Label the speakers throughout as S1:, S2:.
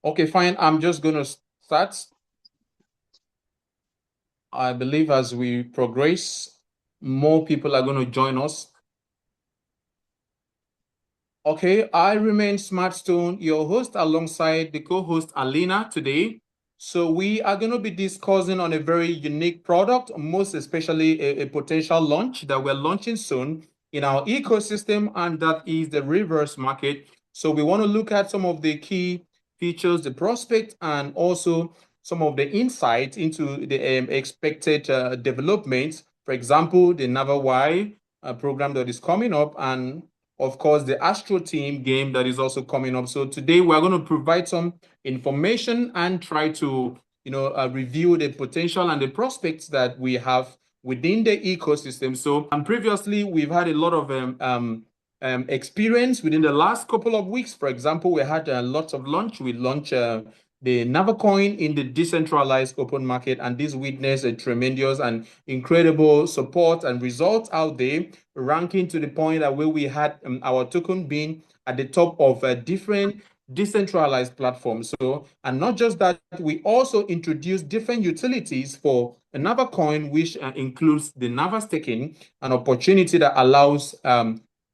S1: Okay, fine. I'm just going to start. I believe as we progress, more people are going to join us. Okay, I remain Smartstone, your host, alongside the co-host Alina today. So we are going to be discussing on a very unique product, most especially a potential launch that we're launching soon in our ecosystem, and that is the reverse market. So we want to look at some of the key features, the prospect, and also some of the insight into the expected developments. For example, the NavaY program that is coming up, and of course, the Astro Team game that is also coming up. So today we're going to provide some information and try to, review the potential and the prospects that we have within the ecosystem. So, and previously we've had a lot of experience within the last couple of weeks. For example, we had lots of launch. We launched the NavaCoin in the decentralized open market, and this witnessed a tremendous and incredible support and results out there, ranking to the point that where we had our token being at the top of different decentralized platforms. So, and not just that, we also introduced different utilities for another coin, which includes the Nava staking, an opportunity that allows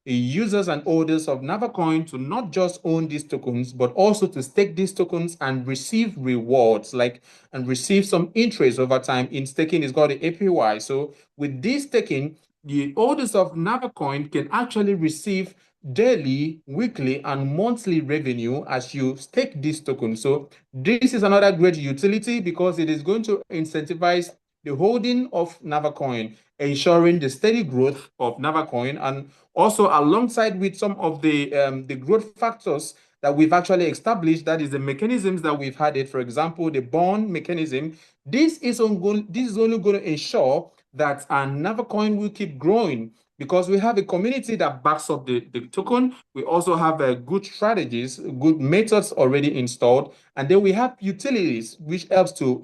S1: users and holders of NavaCoin to not just own these tokens, but also to stake these tokens and receive rewards, and receive some interest over time. In staking is called the APY. So with this staking, the holders of NavaCoin can actually receive daily, weekly, and monthly revenue as you stake this token. So this is another great utility because it is going to incentivize the holding of NavaCoin, ensuring the steady growth of NavaCoin, and also alongside with some of the growth factors that we've actually established, that is the mechanisms that we've had it. For example, the bond mechanism. This is only going to ensure that NavaCoin will keep growing because we have a community that backs up the token. We also have good strategies, good methods already installed, and then we have utilities which helps to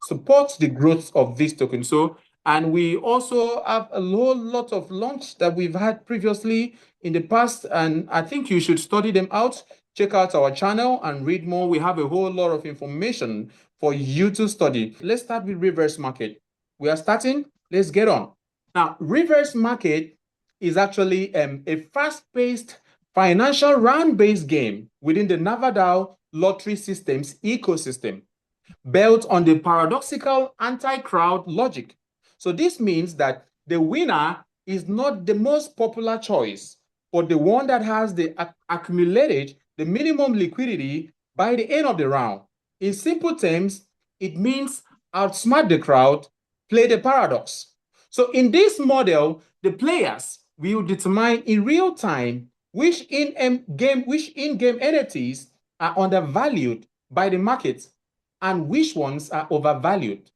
S1: support the growth of this token. So, and we also have a whole lot of launch that we've had previously in the past, and I think you should study them out. Check out our channel and read more. We have a whole lot of information for you to study. Let's start with reverse market. We are starting. Let's get on. Now, reverse market is actually a fast-paced financial round-based game within the Nava DAO lottery systems ecosystem, built on the paradoxical anti-crowd logic. So this means that the winner is not the most popular choice, but the one that has accumulated the minimum liquidity by the end of the round. In simple terms, it means outsmart the crowd, play the paradox. So in this model, the players will determine in real time which in-game entities are undervalued by the market and which ones are overvalued.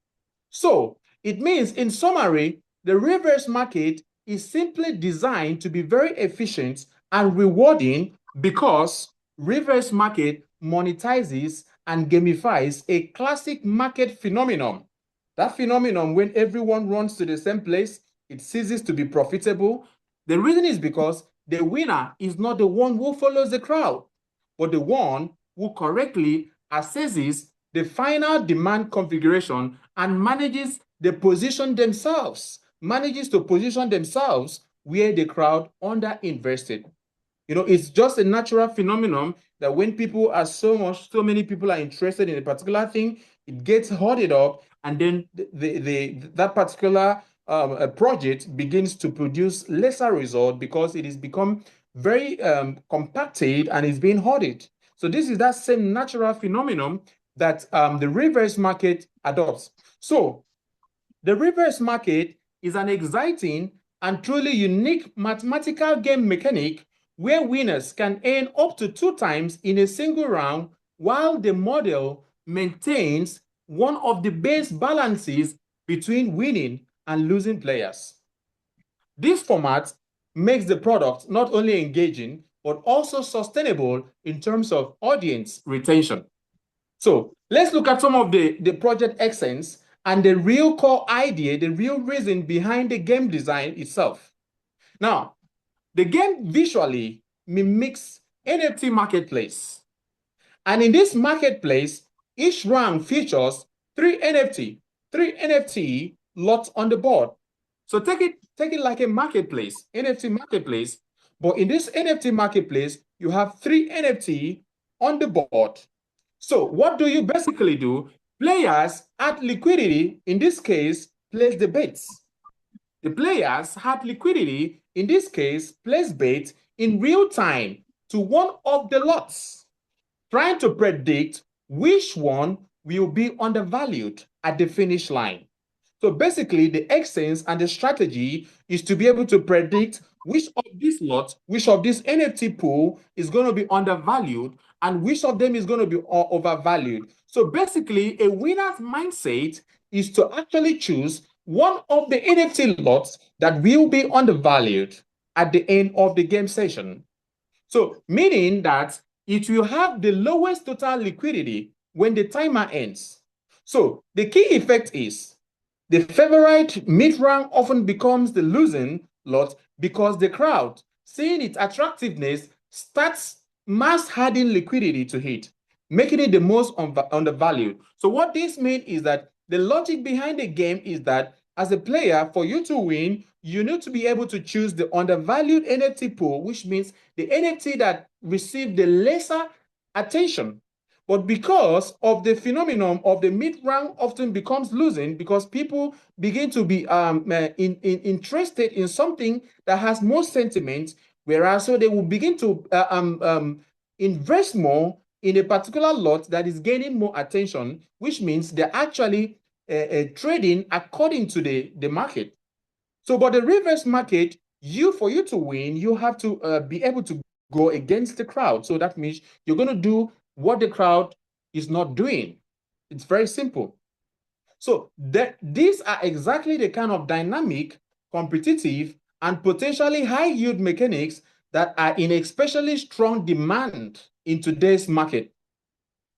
S1: So it means, in summary, the reverse market is simply designed to be very efficient and rewarding because reverse market monetizes and gamifies a classic market phenomenon. That phenomenon, when everyone runs to the same place, it ceases to be profitable. The reason is because the winner is not the one who follows the crowd, but the one who correctly assesses the final demand configuration and manages to position themselves where the crowd underinvested. It's just a natural phenomenon that when people are so many people are interested in a particular thing, it gets hoarded up, and then that particular project begins to produce lesser result because it has become very compacted and is being hoarded. So this is that same natural phenomenon that the reverse market adopts. So the reverse market is an exciting and truly unique mathematical game mechanic where winners can earn up to 2 times in a single round, while the model maintains one of the best balances between winning and losing players. This format makes the product not only engaging, but also sustainable in terms of audience retention. So let's look at some of the project essence and the real core idea, the real reason behind the game design itself. Now, the game visually mimics NFT marketplace, And in this marketplace, each round features three NFT lots on the board. So take it like a marketplace, NFT marketplace. But in this NFT marketplace, you have three NFT on the board. So what do you basically do? Players add liquidity, in this case, place the bets. The players had liquidity, in this case, place bets in real time to one of the lots, trying to predict which one will be undervalued at the finish line. So basically, the essence and the strategy is to be able to predict which of these lots, which of this NFT pool is going to be undervalued and which of them is going to be overvalued. So basically, a winner's mindset is to actually choose one of the NFT lots that will be undervalued at the end of the game session. So meaning that it will have the lowest total liquidity when the timer ends. So the key effect is the favorite mid-round often becomes the losing lot because the crowd, seeing its attractiveness, starts mass adding liquidity to it, making it the most undervalued. So what this means is that the logic behind the game is that as a player, for you to win, you need to be able to choose the undervalued NFT pool, which means the NFT that received the lesser attention. But because of the phenomenon of the mid-round often becomes losing because people begin to be interested in something that has more sentiment, whereas so they will begin to invest more in a particular lot that is gaining more attention, which means they're actually trading according to the market. So, but the reverse market, for you to win, you have to be able to go against the crowd. So that means you're going to do what the crowd is not doing. It's very simple. So these are exactly the kind of dynamic, competitive, and potentially high yield mechanics that are in especially strong demand in today's market.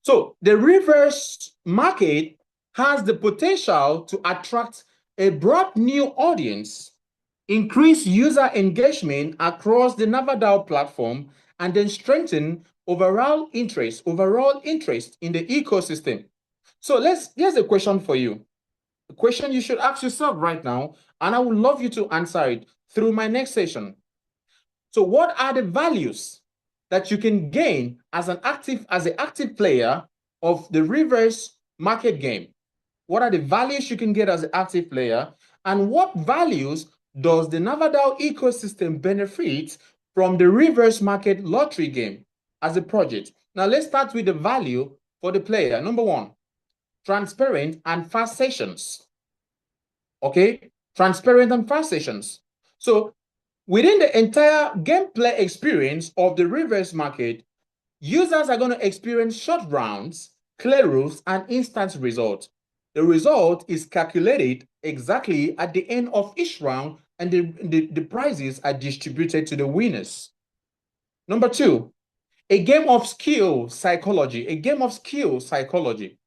S1: So the reverse market has the potential to attract a broad new audience, increase user engagement across the Nava DAO platform, and then strengthen overall interest in the ecosystem. So here's a question for you. A question you should ask yourself right now, and I would love you to answer it through my next session. So what are the values that you can gain as an active player of the reverse market game? What are the values you can get as an active player? And what values does the Nava DAO ecosystem benefit from the reverse market lottery game as a project? Now let's start with the value for the player. Number one, transparent and fast sessions. Okay, transparent and fast sessions. So within the entire gameplay experience of the reverse market, users are going to experience short rounds, clear roofs, and instant results. The result is calculated exactly at the end of each round, and the prizes are distributed to the winners. Number two, a game of skill psychology. A game of skill psychology.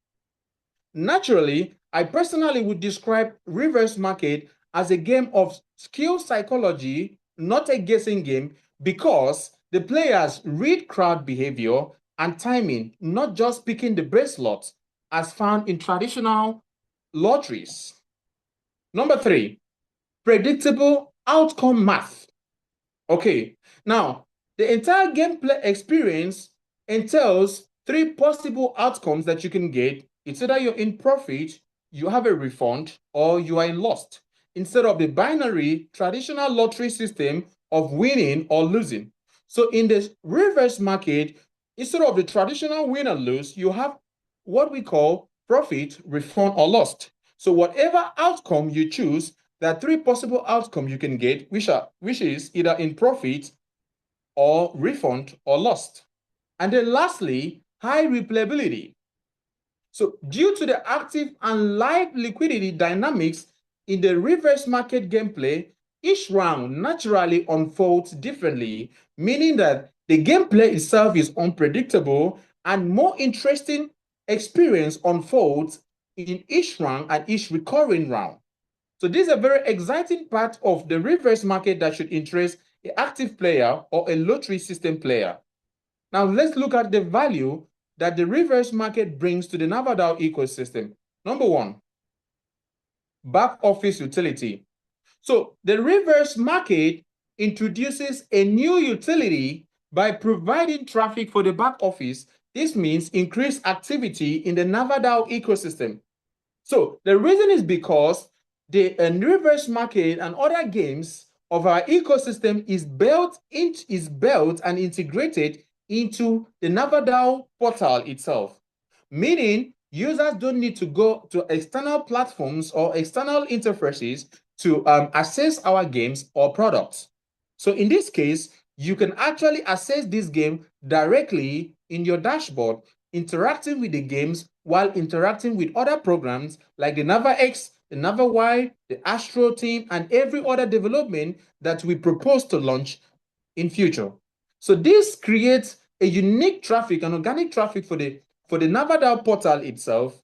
S1: Naturally, I personally would describe reverse market as a game of skill psychology, not a guessing game, because the players read crowd behavior and timing, not just picking the best slots as found in traditional lotteries. Number three, predictable outcome math. Okay, now the entire gameplay experience entails three possible outcomes that you can get. It's either you're in profit, you have a refund, or you are in lost, instead of the binary traditional lottery system of winning or losing. So in the reverse market, instead of the traditional win or lose, you have what we call profit, refund, or lost. So whatever outcome you choose, there are three possible outcomes you can get, which is either in profit or refund or lost. And then lastly, high replayability. So due to the active and live liquidity dynamics in the reverse market gameplay, each round naturally unfolds differently, meaning that the gameplay itself is unpredictable and more interesting experience unfolds in each round and each recurring round. So this is a very exciting part of the reverse market that should interest an active player or a lottery system player. Now let's look at the value that the reverse market brings to the Nava DAO ecosystem. Number one, back office utility. So the reverse market introduces a new utility by providing traffic for the back office. This means increased activity in the Nava DAO ecosystem. So the reason is because the reverse market and other games of our ecosystem is built and integrated into the Nava DAO portal itself, meaning users don't need to go to external platforms or external interfaces to access our games or products. So in this case, you can actually access this game directly in your dashboard, interacting with the games while interacting with other programs like the NavaX, the NavaY, the Astro Team, and every other development that we propose to launch in future. So this creates a unique traffic, an organic traffic for the Nava DAO portal itself.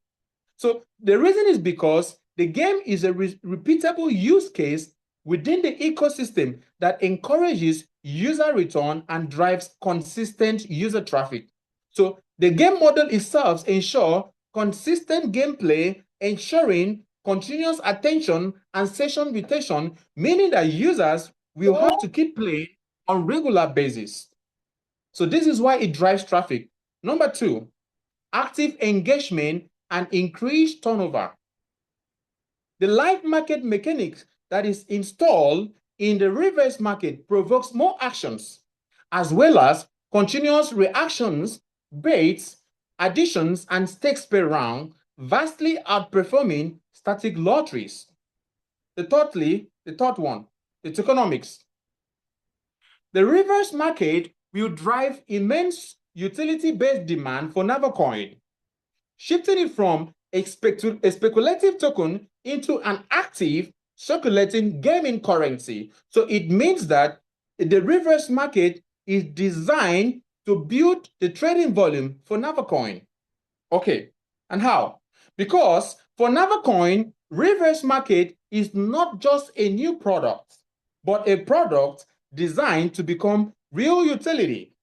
S1: So the reason is because the game is a repeatable use case within the ecosystem that encourages user return and drives consistent user traffic. So the game model itself ensures consistent gameplay, ensuring continuous attention and session retention, meaning that users will have to keep playing on regular basis. So this is why it drives traffic. Number two, active engagement and increased turnover. The live market mechanics that is installed in the reverse market provokes more actions, as well as continuous reactions, baits, additions, and stakes per round, vastly outperforming static lotteries. The third one, the tokenomics. The reverse market will drive immense utility-based demand for NavaCoin, shifting it from a speculative token into an active circulating gaming currency. So it means that the reverse market is designed to build the trading volume for NavaCoin. Okay, and how? Because for NavaCoin, reverse market is not just a new product, but a product designed to become real utility.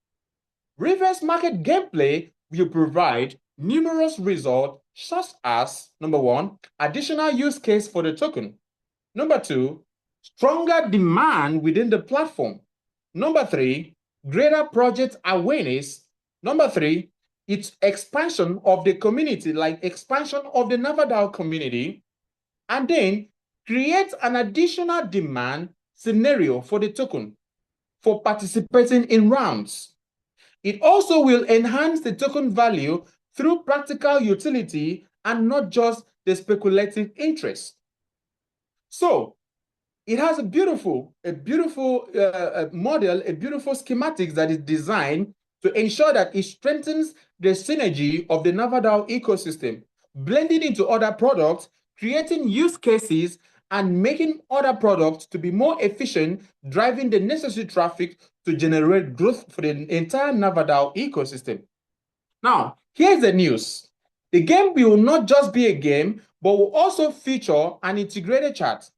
S1: Reverse market gameplay will provide numerous results such as, number one, additional use case for the token. Number two, stronger demand within the platform. Number three, greater project awareness. Number three, its expansion of the community, like expansion of the Nava DAO community, and then create an additional demand scenario for the token for participating in rounds. It also will enhance the token value through practical utility and not just the speculative interest. So it has a beautiful model, a beautiful schematics that is designed to ensure that it strengthens the synergy of the Nava DAO ecosystem, blending into other products, creating use cases, and making other products to be more efficient, driving the necessary traffic to generate growth for the entire Nava DAO ecosystem. Now, here's the news. The game will not just be a game, but will also feature an integrated chat.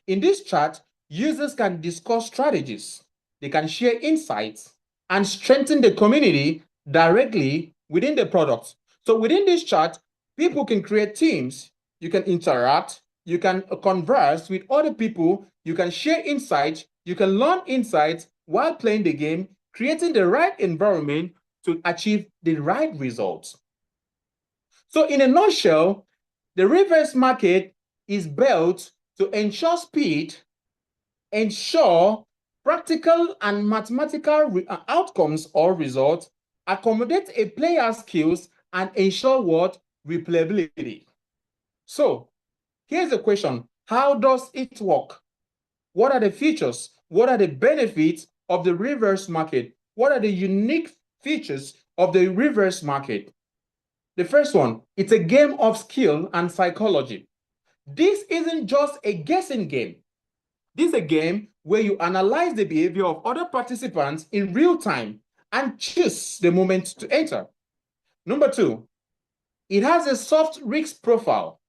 S1: In this chat, users can discuss strategies, they can share insights, and strengthen the community directly within the product. So within this chat, people can create teams, you can interact, you can converse with other people, you can share insights, you can learn insights while playing the game, creating the right environment to achieve the right results. So in a nutshell, the reverse market is built to ensure speed, ensure practical and mathematical outcomes or results, accommodate a player's skills, and ensure what? Replayability. So here's the question. How does it work? What are the features? What are the benefits of the reverse market? What are the unique features of the reverse market? The first one, it's a game of skill and psychology. This isn't just a guessing game. This is a game where you analyze the behavior of other participants in real time and choose the moment to enter. Number two, it has a soft risk profile.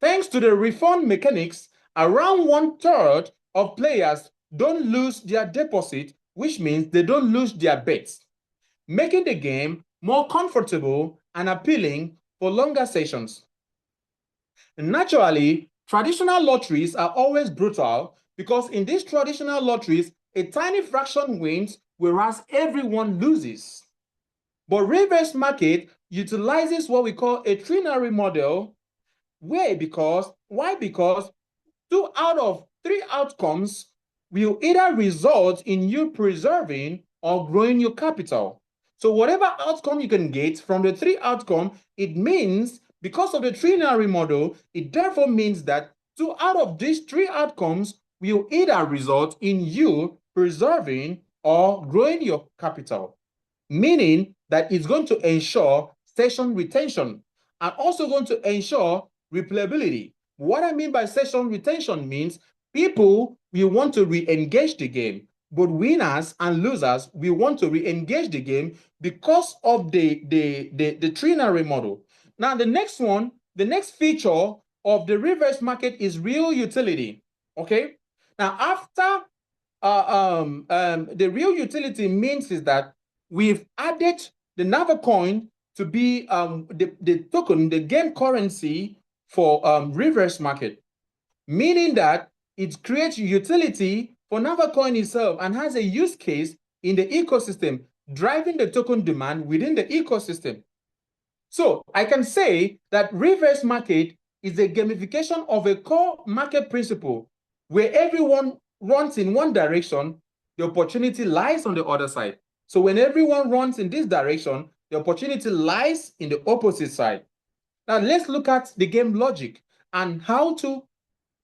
S1: Thanks to the refund mechanics, around 1/3 of players don't lose their deposit, which means they don't lose their bets, making the game more comfortable and appealing for longer sessions. Naturally, traditional lotteries are always brutal because in these traditional lotteries, a tiny fraction wins, whereas everyone loses. But reverse market utilizes what we call a trinary model. Why? Because 2 out of 3 outcomes will either result in you preserving or growing your capital. So whatever outcome you can get from the 3 outcomes, it means because of the trinary model, it therefore means that 2 out of these 3 outcomes will either result in you preserving or growing your capital, meaning that it's going to ensure session retention and also going to ensure replayability. What I mean by session retention means people will want to re-engage the game. Both winners and losers will want to re-engage the game because of the trinary model. Now, the next feature of the reverse market is real utility. Okay. Now, after the real utility means is that we've added the NavaY to be the token, the game currency for reverse market, meaning that it creates utility for NavaY itself and has a use case in the ecosystem, driving the token demand within the ecosystem. So I can say that reverse market is a gamification of a core market principle where everyone runs in one direction, the opportunity lies on the other side. So when everyone runs in this direction, the opportunity lies in the opposite side. Now let's look at the game logic and how to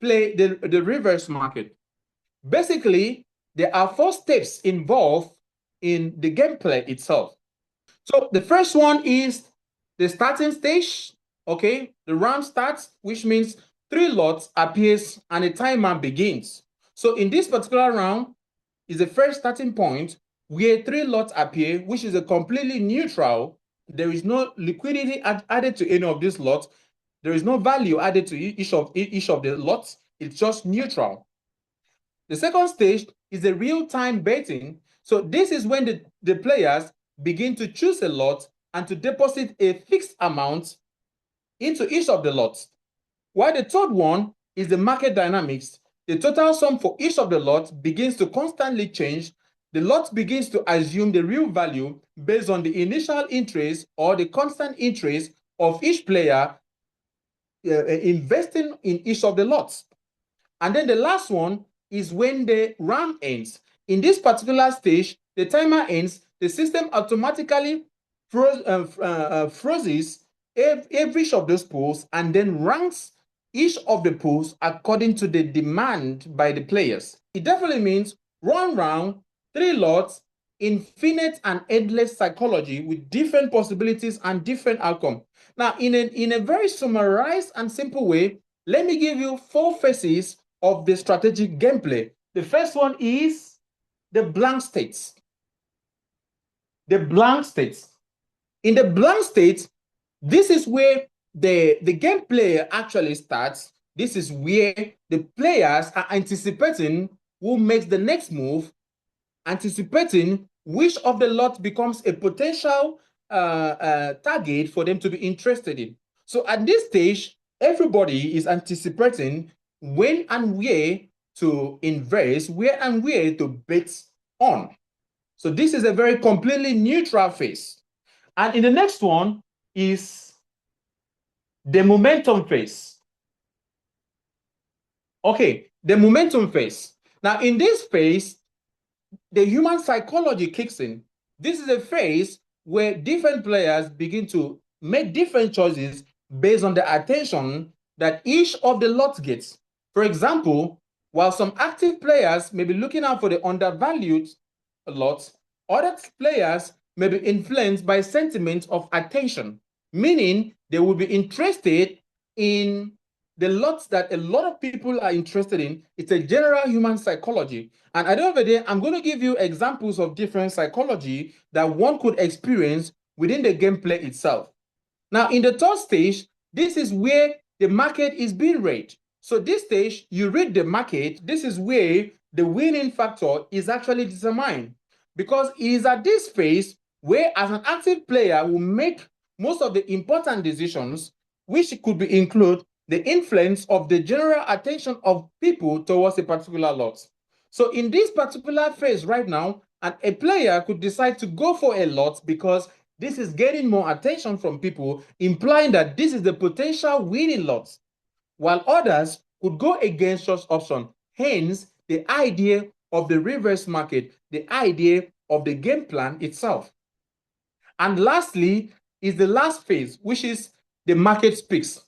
S1: play the reverse market. Basically, there are 4 steps involved in the gameplay itself. So the first one is the starting stage. Okay, the round starts, which means 3 lots appears and a timer begins. So in this particular round is the first starting point where 3 lots appear, which is a completely neutral. There is no liquidity added to any of these lots. There is no value added to each of the lots. It's just neutral. The second stage is the real-time betting. So this is when the players begin to choose a lot and to deposit a fixed amount into each of the lots. While the third one is the market dynamics. The total sum for each of the lots begins to constantly change. The lot begins to assume the real value based on the initial interest or the constant interest of each player investing in each of the lots. And then the last one is when the round ends. In this particular stage, the timer ends, the system automatically freezes every of those pools and then ranks each of the pools according to the demand by the players. It definitely means 1 round, 3 lots, infinite and endless psychology with different possibilities and different outcomes. Now, in a very summarized and simple way, let me give you 4 phases of the strategic gameplay. The first one is the blank states. The blank states. In the blank state, this is where the gameplay actually starts. This is where the players are anticipating who makes the next move, anticipating which of the lot becomes a potential target for them to be interested in. So at this stage, everybody is anticipating when and where to invest, where and where to bet on. So this is a very completely neutral phase. And in the next one is the momentum phase. Okay, the momentum phase. Now in this phase, the human psychology kicks in. This is a phase where different players begin to make different choices based on the attention that each of the lots gets. For example, while some active players may be looking out for the undervalued lots, other players may be influenced by sentiments of attention, meaning they will be interested in the lots that a lot of people are interested in. It's a general human psychology. And at the end of the day, I'm going to give you examples of different psychology that one could experience within the gameplay itself. Now, in the third stage, this is where the market is being read. So this stage, you read the market. This is where the winning factor is actually determined, because it is at this phase where as an active player will make most of the important decisions, which could be include the influence of the general attention of people towards a particular lot. So in this particular phase right now, a player could decide to go for a lot because this is getting more attention from people, implying that this is the potential winning lot, while others could go against such option. Hence, the idea of the reverse market, the idea of the game plan itself. And lastly is the last phase, which is the market speaks.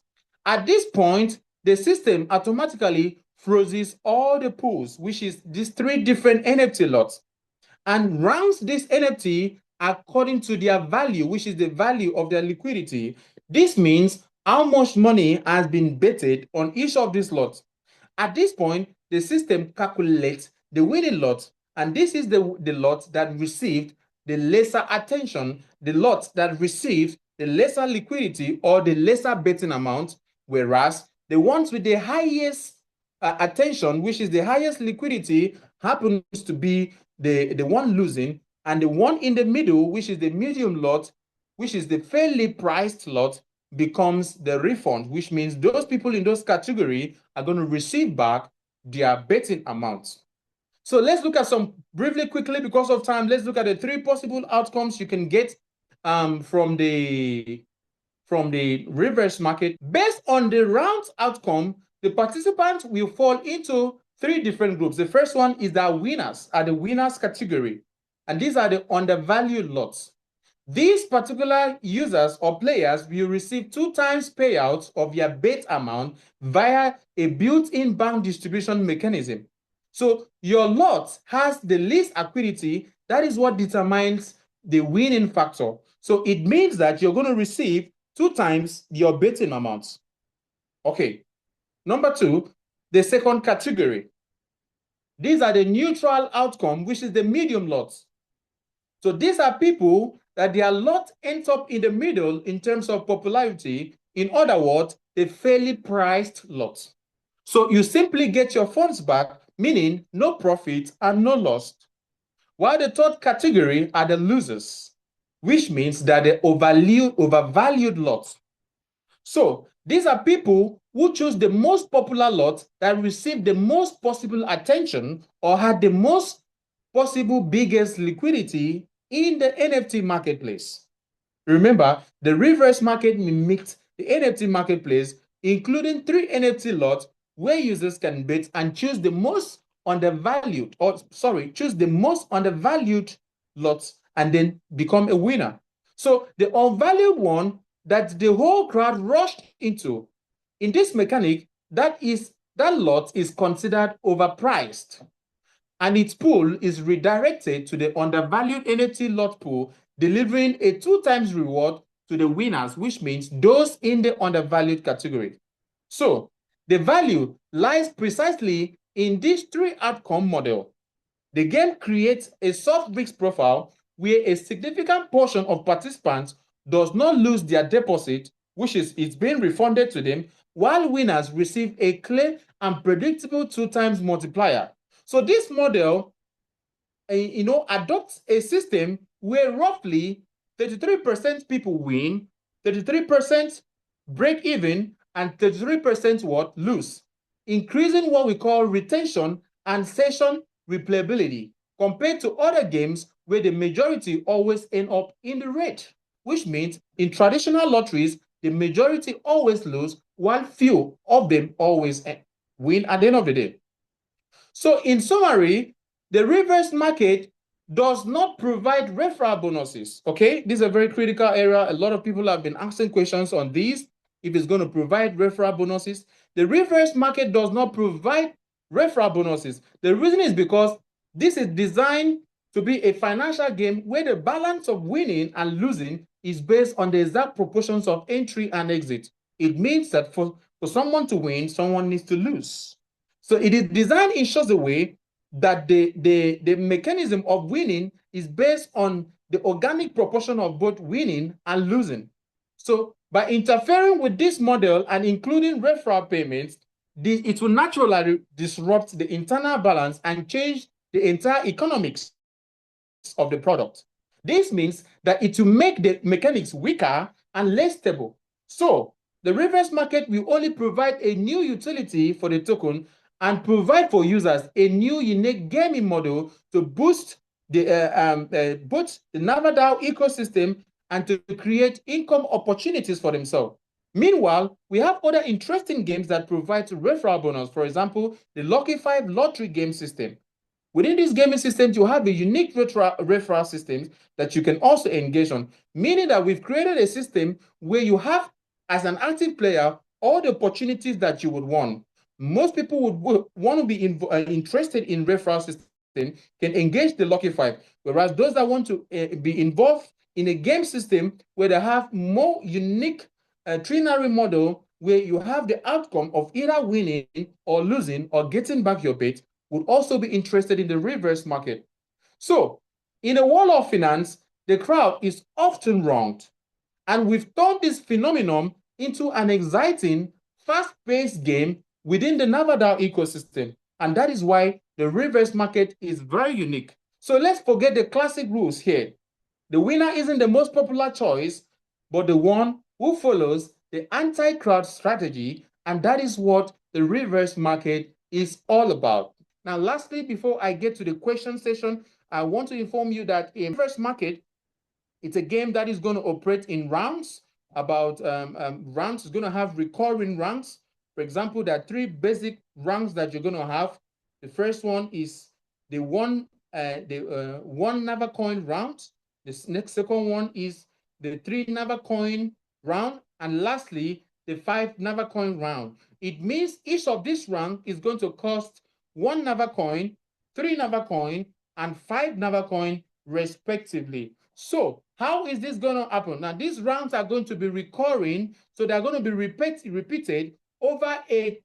S1: At this point, the system automatically freezes all the pools, which is these three different NFT lots, and ranks this NFT according to their value, which is the value of their liquidity. This means how much money has been betted on each of these lots. At this point, the system calculates the winning lot, and this is the lot that received the lesser attention, the lot that received the lesser liquidity or the lesser betting amount, whereas the ones with the highest attention, which is the highest liquidity, happens to be the one losing, and the one in the middle, which is the medium lot, which is the fairly priced lot, becomes the refund, which means those people in those category are going to receive back their betting amounts. So let's look at some briefly, quickly, because of time. Let's look at the three possible outcomes you can get from the reverse market. Based on the round outcome, the participants will fall into three different groups. The first one is the winners, are the winners category, and these are the undervalued lots. These particular users or players will receive 2 times payouts of their bet amount via a built-in bank distribution mechanism. So your lot has the least liquidity. That is what determines the winning factor. So it means that you're going to receive 2 times your betting amounts. Okay. Number 2, the second category. These are the neutral outcome, which is the medium lots. So these are people that their lot ends up in the middle in terms of popularity. In other words, a fairly priced lot. So you simply get your funds back, meaning no profit and no loss. While the third category are the losers, which means that the overvalued lots. So these are people who choose the most popular lot that received the most possible attention or had the most possible biggest liquidity in the NFT marketplace. Remember, the reverse market mimicked the NFT marketplace, including 3 NFT lots where users can bet and choose the most undervalued, choose the most undervalued lots and then become a winner. So the unvalued one that the whole crowd rushed into, in this mechanic, that lot is considered overpriced, and its pool is redirected to the undervalued NFT lot pool, delivering a 2 times reward to the winners, which means those in the undervalued category. So the value lies precisely in this 3 outcome model. The game creates a soft risk profile where a significant portion of participants does not lose their deposit, which is it's being refunded to them, while winners receive a clear and predictable 2 times multiplier. So this model, adopts a system where roughly 33% people win, 33% break even, and 33% lose, increasing what we call retention and session replayability compared to other games where the majority always end up in the red, which means in traditional lotteries, the majority always lose while few of them always win at the end of the day. So in summary, the reverse market does not provide referral bonuses, okay? This is a very critical area. A lot of people have been asking questions on this, if it's going to provide referral bonuses. The reverse market does not provide referral bonuses. The reason is because this is designed to be a financial game where the balance of winning and losing is based on the exact proportions of entry and exit. It means that for someone to win, someone needs to lose. So it is designed in such a way that the mechanism of winning is based on the organic proportion of both winning and losing. So by interfering with this model and including referral payments, it will naturally disrupt the internal balance and change the entire economics of the product. This means that it will make the mechanics weaker and less stable. So the reverse market will only provide a new utility for the token and provide for users a new unique gaming model to boost both the Nava DAO ecosystem and to create income opportunities for themselves. Meanwhile, we have other interesting games that provide referral bonus. For example, the Lucky 5 lottery game system. Within this gaming system, you have a unique referral system that you can also engage on, meaning that we've created a system where you have, as an active player, all the opportunities that you would want. Most people would want to be interested in referral system can engage the Lucky 5, whereas those that want to be involved in a game system where they have more unique trinary model where you have the outcome of either winning or losing or getting back your bet would also be interested in the reverse market. So, in the world of finance, the crowd is often wronged. And we've turned this phenomenon into an exciting, fast-paced game within the Nava DAO ecosystem. And that is why the reverse market is very unique. So let's forget the classic rules here. The winner isn't the most popular choice, but the one who follows the anti-crowd strategy, and that is what the reverse market is all about. Now, lastly, before I get to the question session, I want to inform you that a reverse market, it's a game that is going to operate in rounds. About rounds is going to have recurring rounds. For example, there are three basic rounds that you're going to have. The first one is the one Nava coin round. The next second one is the 3 Nava coin round, and lastly, the 5 Nava coin round. It means each of these rounds is going to cost 1 Nava coin, 3 Nava coin, and 5 Nava coin respectively. So how is this going to happen? Now, these rounds are going to be recurring, so they're going to be repeated over a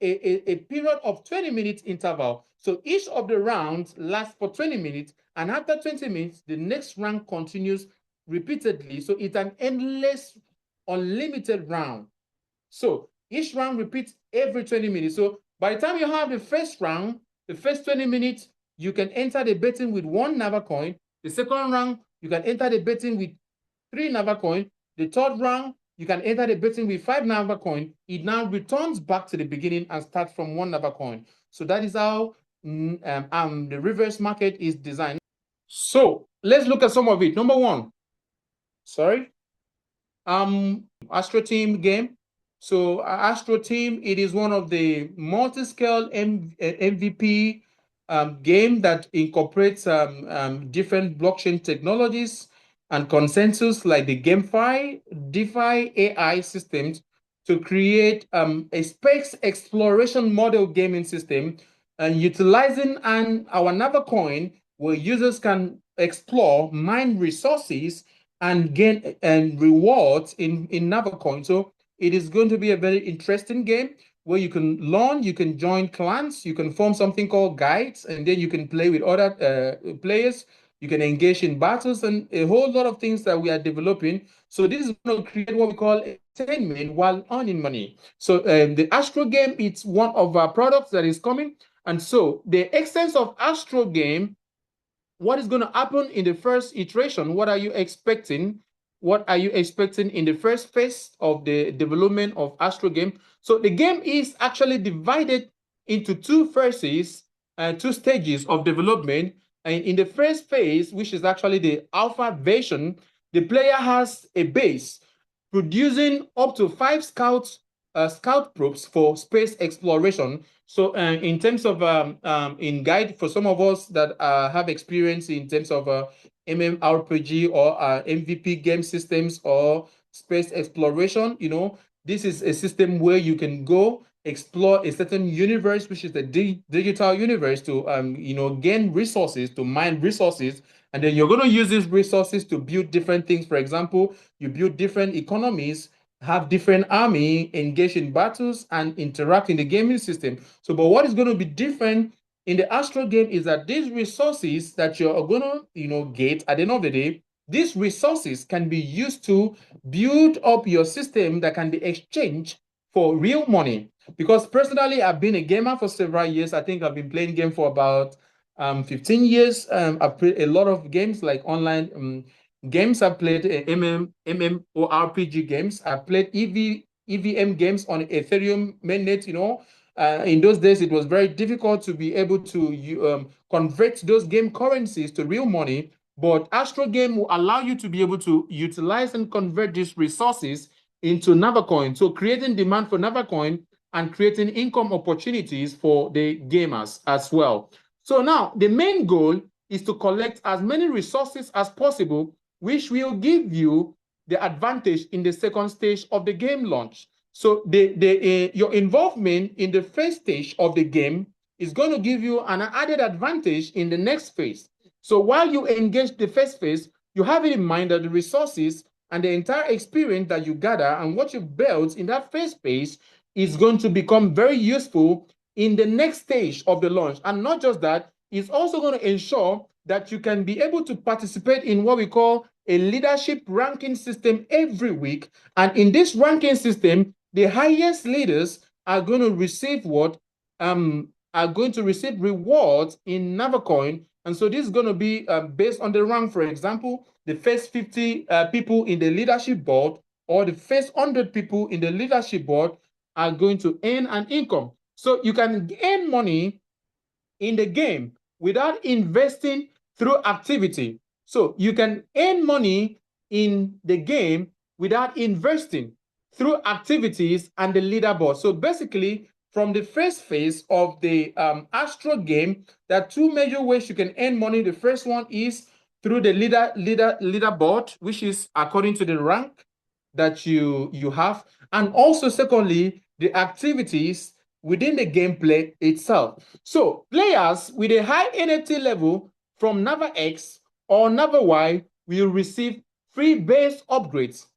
S1: period of 20 minutes interval. So each of the rounds lasts for 20 minutes, and after 20 minutes, the next round continues repeatedly. So it's an endless, unlimited round. So each round repeats every 20 minutes. So by the time you have the first round, the first 20 minutes, you can enter the betting with 1 Nava coin. The second round, you can enter the betting with 3 Nava coin. The third round, you can enter the betting with 5 Nava coin. It now returns back to the beginning and starts from 1 Nava coin. So that is how the reverse market is designed. So let's look at some of it. Number one, Astro Team game. So Astro Team, it is one of the multi-scale MVP game that incorporates different blockchain technologies and consensus like the GameFi, DeFi AI systems to create a space exploration model gaming system and utilizing our Nava coin where users can explore, mine resources, and gain rewards in NavaCoin. So it is going to be a very interesting game where you can learn, you can join clans, you can form something called guides, and then you can play with other players. You can engage in battles and a whole lot of things that we are developing. So this is going to create what we call entertainment while earning money. So the Astro game, it's one of our products that is coming. And so the essence of Astro game, what is going to happen in the first iteration? What are you expecting? What are you expecting in the first phase of the development of Astro game? So the game is actually divided into two phases, two stages of development. And in the first phase, which is actually the alpha version, the player has a base producing up to 5 scout probes for space exploration. So in terms of in guide, for some of us that have experience in terms of MMORPG or MVP game systems or space exploration, this is a system where you can go explore a certain universe, which is the digital universe, to gain resources, to mine resources, and then you're going to use these resources to build different things. For example, you build different economies, have different army, engage in battles, and interact in the gaming system. So, but what is going to be different in the Astro game is that these resources that you're going to, get at the end of the day, these resources can be used to build up your system that can be exchanged for real money. Because personally, I've been a gamer for several years. I think I've been playing game for about 15 years. I've played a lot of games like online games. I've played MMORPG games. I've played EVM games on Ethereum mainnet. In those days, it was very difficult to be able to convert those game currencies to real money. But Astro Game will allow you to be able to utilize and convert these resources into NavaCoin. So creating demand for NavaCoin and creating income opportunities for the gamers as well. So now the main goal is to collect as many resources as possible, which will give you the advantage in the second stage of the game launch. So your involvement in the first stage of the game is going to give you an added advantage in the next phase. So while you engage the first phase, you have it in mind that the resources and the entire experience that you gather and what you built in that first phase is going to become very useful in the next stage of the launch. And not just that, it's also going to ensure that you can be able to participate in what we call a leadership ranking system every week. And in this ranking system, the highest leaders are going to receive rewards in NavaCoin. And so this is going to be based on the rank. For example, the first 50 people in the leadership board or the first 100 people in the leadership board are going to earn an income. So you can earn money in the game without investing through activity. So you can earn money in the game without investing through activities and the leaderboard. So basically, from the first phase of the Astro game, there are two major ways you can earn money. The first one is through the leaderboard, which is according to the rank that you have, and also secondly, the activities within the gameplay itself. So players with a high NFT level from NavaX or NavaY will receive free base upgrades.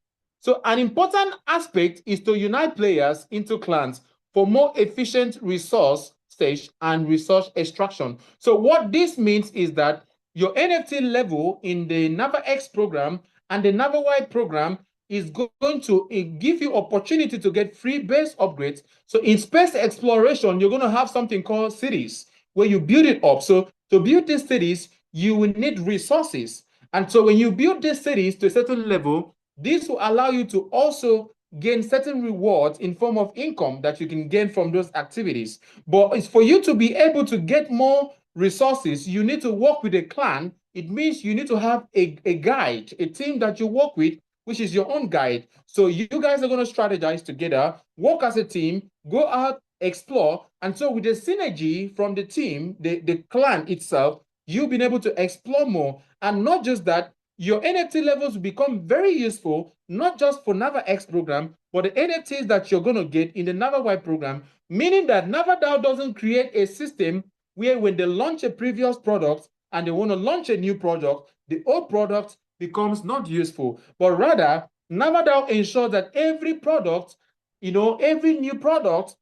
S1: So an important aspect is to unite players into clans for more efficient resource stage and resource extraction. So what this means is that your NFT level in the NavaX program and the NavaY program is going to give you opportunity to get free base upgrades. So in space exploration, you're going to have something called cities where you build it up. So to build these cities, you will need resources. And so when you build these cities to a certain level, this will allow you to also gain certain rewards in form of income that you can gain from those activities. But it's for you to be able to get more resources, you need to work with a clan. It means you need to have a guide, a team that you work with, which is your own guide. So you guys are going to strategize together, work as a team, go out, explore. And so with the synergy from the team, the clan itself, you've been able to explore more. And not just that, your NFT levels will become very useful, not just for NavaX program, but the NFTs that you're going to get in the NavaY program, meaning that Nava DAO doesn't create a system where when they launch a previous product and they want to launch a new product, the old product becomes not useful, but rather Nava DAO ensures that every product, every new product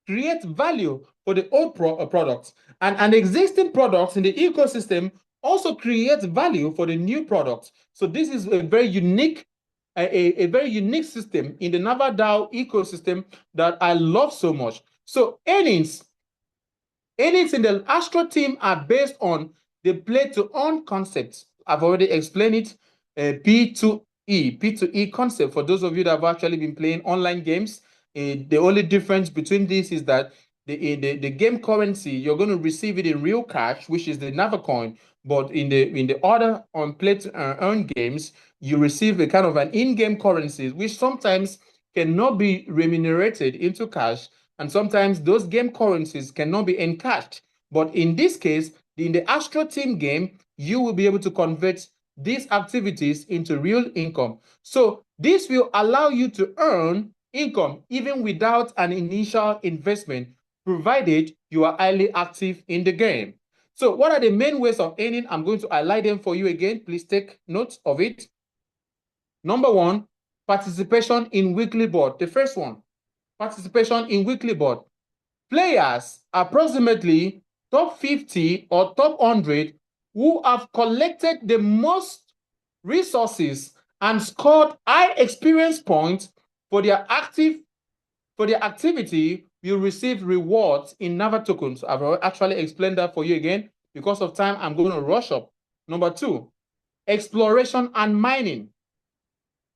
S1: creates value for the old products, and existing products in the ecosystem also creates value for the new products. So this is a very unique very unique system in the Nava DAO ecosystem that I love so much. So earnings in the Astro team are based on the play to earn concepts. I've already explained it. P2E concept. For those of you that have actually been playing online games, the only difference between this is that the game currency, you're going to receive it in real cash, which is the NavaCoin. But in the other on play to earn games, you receive a kind of an in-game currency, which sometimes cannot be remunerated into cash, and sometimes those game currencies cannot be encashed. But in this case, in the Astro Team game, you will be able to convert these activities into real income. So this will allow you to earn income even without an initial investment, provided you are highly active in the game. So what are the main ways of earning? I'm going to highlight them for you again. Please take note of it. Number one, participation in weekly board. The first one, participation in weekly board. Players approximately top 50 or top 100 who have collected the most resources and scored high experience points for their activity will receive rewards in Nava tokens. I've actually explained that for you again. Because of time, I'm going to rush up. Number two, exploration, and mining.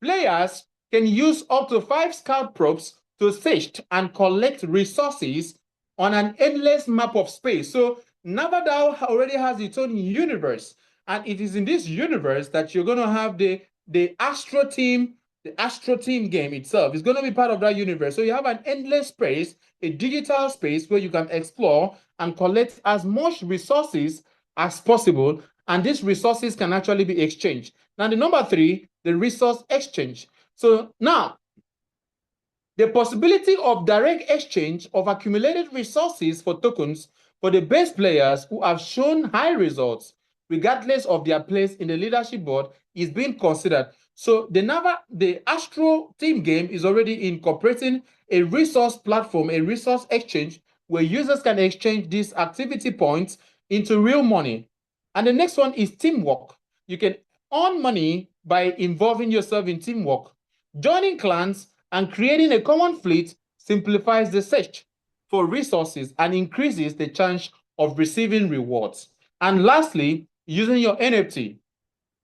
S1: Players can use up to 5 scout probes to search and collect resources on an endless map of space. So Nava DAO already has its own universe, and it is in this universe that you're going to have the Astro Team. The Astro Team game itself is going to be part of that universe. So you have an endless space, a digital space where you can explore and collect as much resources as possible, and these resources can actually be exchanged. Now, the number 3, the resource exchange. So now, the possibility of direct exchange of accumulated resources for tokens for the best players who have shown high results, regardless of their place in the leadership board, is being considered. So the Astro Team game is already incorporating a resource platform, a resource exchange, where users can exchange these activity points into real money. And the next one is teamwork. You can earn money by involving yourself in teamwork. Joining clans and creating a common fleet simplifies the search for resources and increases the chance of receiving rewards. And lastly, using your NFT.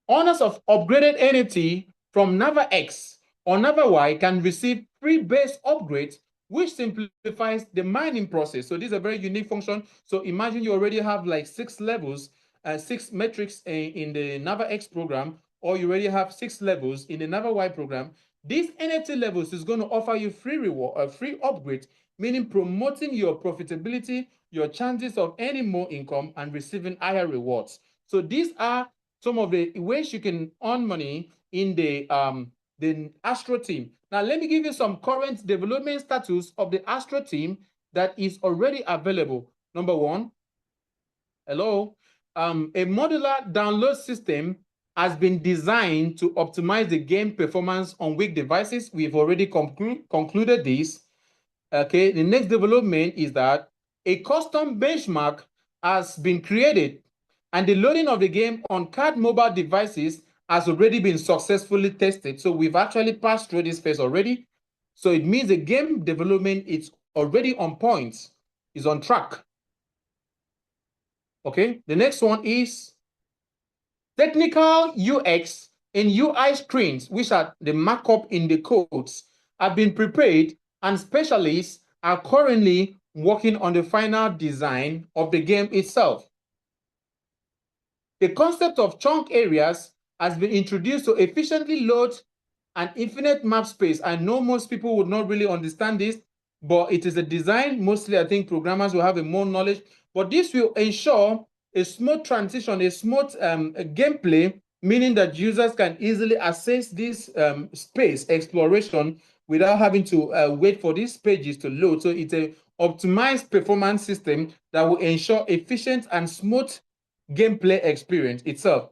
S1: Owners of upgraded NFT from NavaX or NavaY can receive free base upgrades, which simplifies the mining process. So this is a very unique function. So imagine you already have like 6 levels, 6 metrics in the NavaX program, or you already have 6 levels in the NavaY program. These NFT levels is going to offer you free reward, free upgrades, meaning promoting your profitability, your chances of earning more income and receiving higher rewards. So these are some of the ways you can earn money in the Astro Team. Now, let me give you some current development status of the Astro Team that is already available. Number 1, a modular download system has been designed to optimize the game performance on weak devices. We've already concluded this. Okay, the next development is that a custom benchmark has been created, and the loading of the game on card mobile devices has already been successfully tested. So we've actually passed through this phase already. So it means the game development is already on point, is on track. Okay, the next one is technical UX and UI screens, which are the markup in the codes, have been prepared, and specialists are currently working on the final design of the game itself. The concept of chunk areas has been introduced to efficiently load an infinite map space. I know most people would not really understand this, but it is a design. Mostly, I think programmers will have a more knowledge, but this will ensure a smooth transition, a smooth gameplay, meaning that users can easily access this space exploration without having to wait for these pages to load. So it's a optimized performance system that will ensure efficient and smooth gameplay experience itself.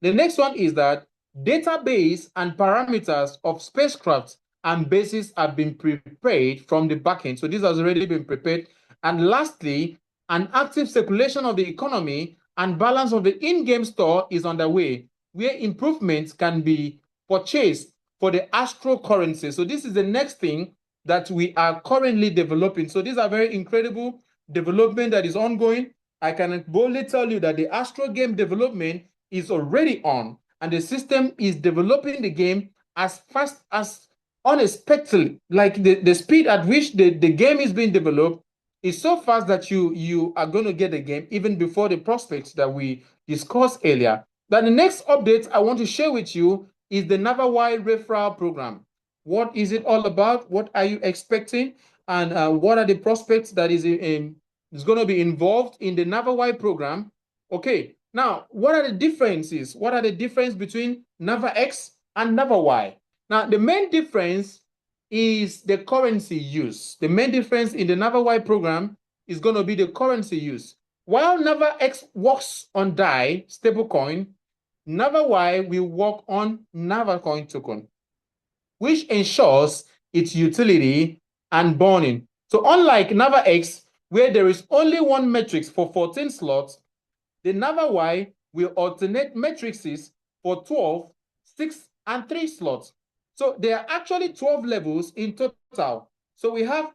S1: The next one is that database and parameters of spacecraft and bases have been prepared from the backend. So this has already been prepared. And lastly, an active circulation of the economy and balance of the in-game store is underway, where improvements can be purchased for the Astro currency. So this is the next thing that we are currently developing. So these are very incredible development that is ongoing. I can boldly tell you that the Astro game development is already on, and the system is developing the game as fast as unexpectedly. Like the speed at which the game is being developed is so fast that you are going to get the game even before the prospects that we discussed earlier. Then the next update I want to share with you is the NavaY referral program. What is it all about? What are you expecting? And what are the prospects that is going to be involved in the NavaY program? Okay, now what are the differences? What are the difference between NavaX and NavaY? Now, the main difference is the currency use. The main difference in the NavaY program is going to be the currency use. While NavaX works on DAI stablecoin, NavaY will work on NavaCoin token, which ensures its utility and burning. So unlike NavaX, where there is only one matrix for 14 slots, the NavaY will alternate matrices for 12, 6, and 3 slots. So there are actually 12 levels in total. So we have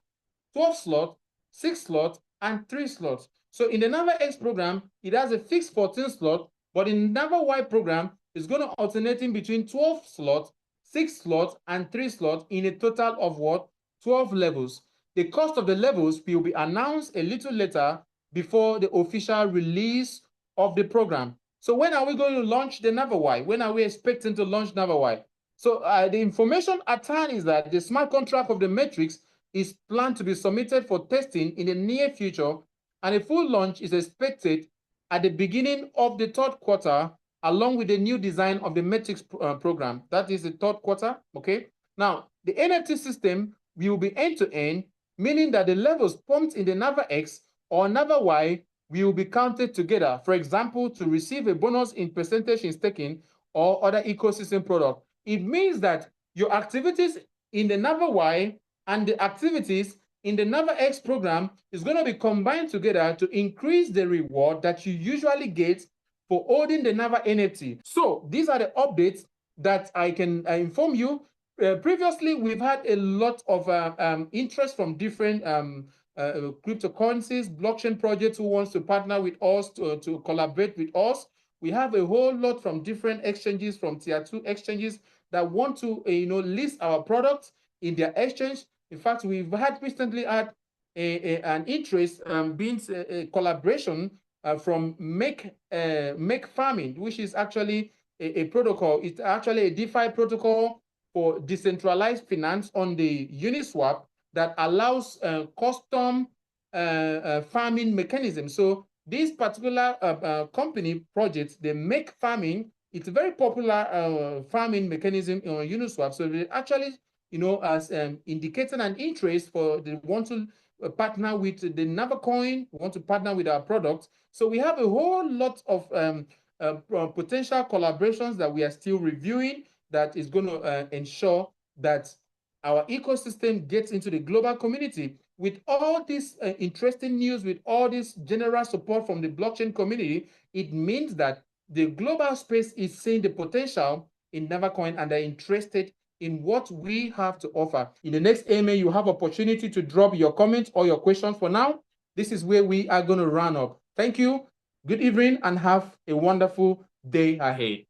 S1: 12 slots, 6 slots, and 3 slots. So in the NavaX program, it has a fixed 14 slot, but in NavaY program, is going to alternating between 12 slots, 6 slots, and 3 slots in a total of what? 12 levels. The cost of the levels will be announced a little later before the official release of the program. So when are we going to launch the NavaY? When are we expecting to launch NavaY? So the information at hand is that the smart contract of the matrix is planned to be submitted for testing in the near future, and a full launch is expected at the beginning of the third quarter, along with the new design of the matrix program. That is the third quarter, okay? Now, the NFT system will be end-to-end, meaning that the levels pumped in the NavaX or NavaY will be counted together, for example, to receive a bonus in percentage in staking or other ecosystem product. It means that your activities in the NavaY and the activities in the NavaX program is going to be combined together to increase the reward that you usually get for holding the Nava NFT. So these are the updates that I can inform you. Previously, we've had a lot of interest from different cryptocurrencies, blockchain projects who wants to partner with us to collaborate with us. We have a whole lot from different exchanges, from tier 2 exchanges that want to list our products in their exchange. In fact, we've recently had an interest being a collaboration from Merkl Farming, which is actually a protocol. It's actually a DeFi protocol for decentralized finance on the Uniswap that allows custom farming mechanism. So this particular company project, the Merkl Farming, it's a very popular farming mechanism on Uniswap. So they actually, as indicated an interest for they want to partner with the NavaCoin, want to partner with our products. So we have a whole lot of potential collaborations that we are still reviewing that is going to ensure that our ecosystem gets into the global community. With all this interesting news, with all this general support from the blockchain community, it means that the global space is seeing the potential in NavaCoin and they're interested in what we have to offer. In the next AMA, you have opportunity to drop your comments or your questions. For now, this is where we are going to run up. Thank you. Good evening and have a wonderful day ahead.